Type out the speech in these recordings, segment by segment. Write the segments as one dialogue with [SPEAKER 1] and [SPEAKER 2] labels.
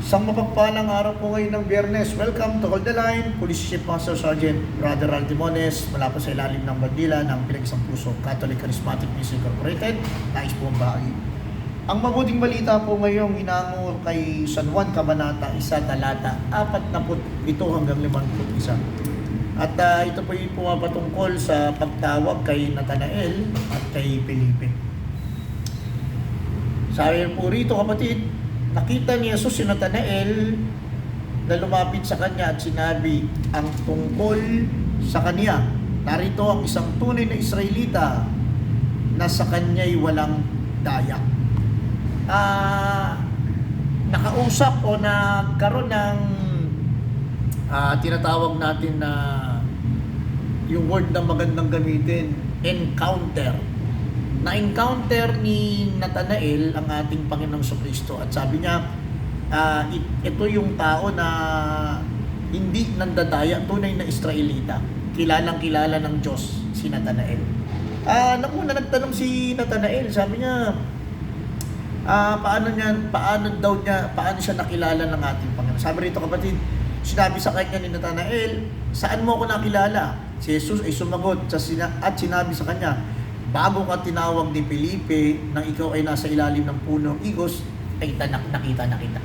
[SPEAKER 1] Isang mapagpalang araw po ngayon ng Biyernes. Welcome to Hold the Line, Police Chief Master Sergeant Brother Altimones, mula po sa ilalim ng bandila ng Pinagsang Puso Catholic Charismatic Mission Incorporated, nais po ang bahagi. Ang mabuting balita po ngayong inango kay San Juan Cabanata, 1 talata 47 hanggang 51. At ito po yung pumapatungkol sa pagtawag kay Natanael at kay Felipe. Sabi po rito, kapatid, nakita ni Jesus si Natanael na lumapit sa kanya at sinabi ang tungkol sa kanya. Narito ang isang tunay na Israelita na sa kanya'y walang daya. Nakausap o nagkaroon ng tinatawag natin na yung word na magandang gamitin, encounter. Na-encounter ni Natanael ang ating Panginoong Kristo at sabi niya, ito yung tao na hindi nandadaya, tunay na Israelita, kilalang-kilala ng Diyos, si Natanael. Una nagtanong si Natanael, sabi niya, paano siya nakilala ng ating Panginoon? Sabi rito, kapatid, sinabi sa kanya ni Natanael, saan mo ako nakilala? Si Jesus ay sumagot at sinabi sa kanya, bago ka tinawag ni Felipe nang ikaw ay nasa ilalim ng punong igos, ay nakita na kita.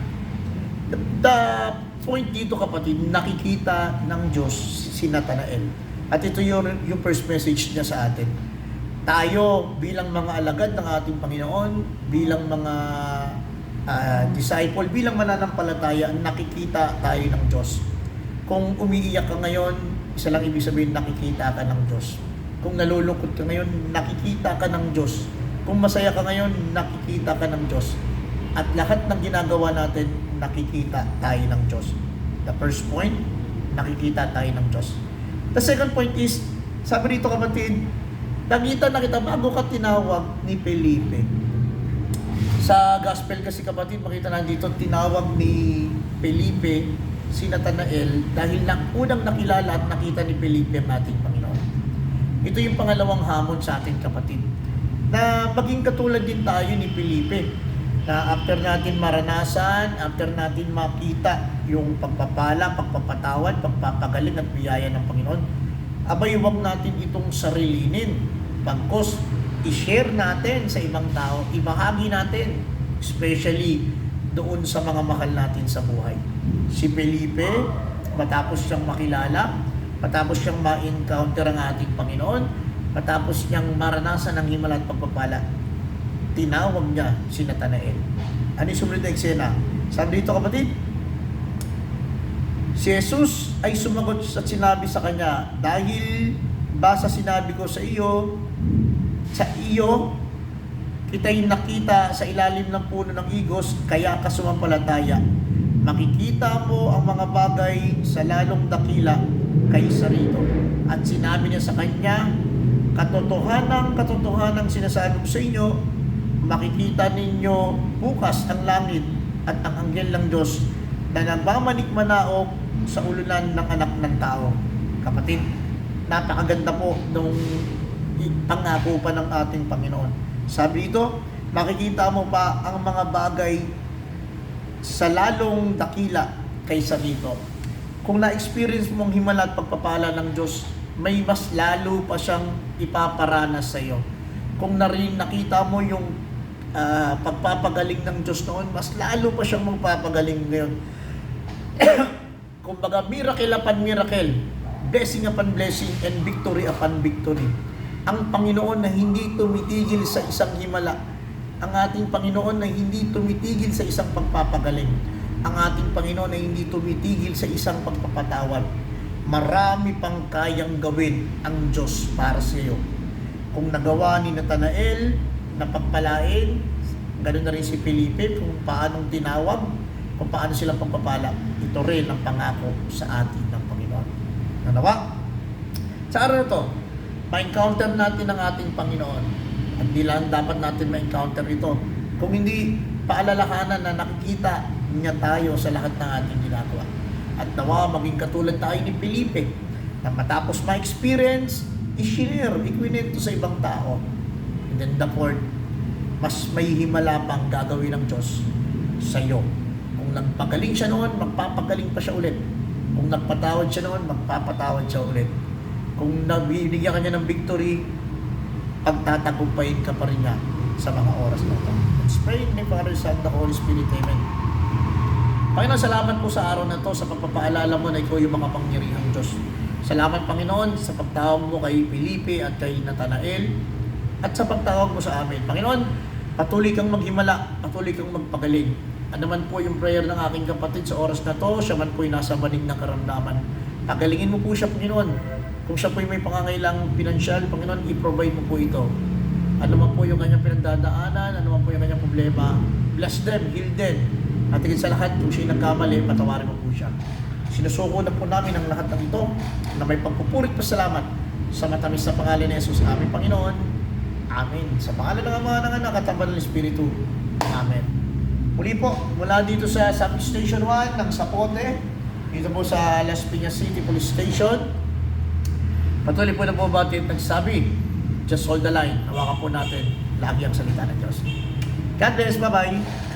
[SPEAKER 1] The point dito, kapatid, nakikita ng Diyos si Natanael. At ito yung first message niya sa atin. Tayo bilang mga alagad ng ating Panginoon, bilang mga disciple, bilang mananampalataya, nakikita tayo ng Diyos. Kung umiiyak ka ngayon, isa lang ibig sabihin, nakikita ka ng Diyos. Kung nalulungkot ka ngayon, nakikita ka ng Diyos. Kung masaya ka ngayon, nakikita ka ng Diyos. At lahat ng ginagawa natin, nakikita tayo ng Diyos. The first point, nakikita tayo ng Diyos. The second point is, sabi rito, kapatid, nakita na kita bago ka tinawag ni Felipe. Sa gospel kasi, kapatid, makita na dito, tinawag ni Felipe si Natanael dahil unang nakilala at nakita ni Felipe ang ating Panginoon. Ito yung pangalawang hamon sa atin, kapatid, na maging katulad din tayo ni Felipe, na after natin maranasan, after natin makita yung pagpapala, pagpapatawad, pagpapagaling at biyaya ng Panginoon, abay huwag natin itong sarilinin, bagkus i-share natin sa ibang tao, ibahagi natin, especially doon sa mga mahal natin sa buhay. Si Felipe, matapos siyang makilala, matapos siyang ma-encounter ang ating Panginoon, matapos niyang maranasan ang himala at pagpapala, tinawag niya si Natanael. Ano yung sumunod na eksena? Sabi dito, kapatid, si Jesus ay sumagot at sinabi sa kanya, dahil ba sa sinabi ko sa iyo, kita'y nakita sa ilalim ng puno ng igos, kaya ka sumampalataya. Makikita mo ang mga bagay sa lalong dakila kaysa rito. At sinabi niya sa kanya, katotohanang sinasabi ko sa inyo, makikita ninyo bukas ang langit at ang anghel ng Diyos na nagmamanikmanaog sa ulunan ng anak ng tao. Kapatid, napakaganda po nung pangako pa ng ating Panginoon. Sabi dito, makikita mo pa ang mga bagay sa lalong dakila kaysa rito. Kung na-experience mong himala at pagpapala ng Diyos, may mas lalo pa siyang ipaparanas sa iyo. Kung nakita mo yung pagpapagaling ng Diyos noon, mas lalo pa siyang magpapagaling ngayon. Kumbaga, miracle upon miracle, blessing upon blessing, and victory upon victory. Ang Panginoon na hindi tumitigil sa isang himala, ang ating Panginoon na hindi tumitigil sa isang pagpapagaling, ang ating Panginoon na hindi tumitigil sa isang pagpapatawad. Marami pang kayang gawin ang Diyos para sa iyo. Kung nagawa ni Natanael na pagpalain, ganoon na rin si Felipe kung paanong tinawag, kung paano silang pagpapala. Ito rin ang pangako sa atin ng Panginoon. Nanawa? Sa araw na to, ma-encounter natin ang ating Panginoon. At di lang dapat natin ma-encounter ito. Kung hindi paalalahanan na nakikita niya tayo sa lahat ng ating ginagawa. At nawa maging katulad tayo ni Felipe na matapos ma-experience, i-share, ikwinento sa ibang tao. And then the fourth, mas may himala pang gagawin ng Diyos sa iyo. Kung nagpagaling siya noon, magpapagaling pa siya ulit. Kung nagpatawad siya noon, magpapatawad siya ulit. Kung nabibigyan ka niya ng victory, pagtatagumpayin ka pa rin niya sa mga oras na ito. Let's pray in the Father, Son, the Holy Spirit. Amen. Panginoon, salamat po sa araw na ito sa pagpapaalala mo na ikaw yung makapangyarihang Diyos. Salamat, Panginoon, sa pagtawag mo kay Felipe at kay Nathanael at sa pagtawag mo sa amin. Panginoon, patuloy kang maghimala, patuloy kang magpagaling. Ano man po yung prayer ng aking kapatid sa oras na to, siya man po yung nasa banig ng karamdaman. Pagalingin mo po siya, Panginoon. Kung siya po yung may pangangailangang pinansyal, Panginoon, i-provide mo po ito. Ano man po yung kanyang pinagdadaanan, ano man po yung kanyang problema, bless them, heal them. At higit sa lahat, kung siya'y nagkamali, patawarin mo po siya. Sinusuko na po namin ang lahat ng ito na may pagpupurit pasalamat sa matamis na pangalan ni Jesus, aming Panginoon. Amen. Sa pangalan ng Ama, ng Anak at ng Banal na Espiritu. Amen. Muli po, mula dito sa Substation 1 ng Sapote, dito po sa Las Piñas City Police Station, patuloy po na po ba natin nagsabi, just hold the line, hawakan po natin lagi ang salita ng Diyos. God bless, bye-bye.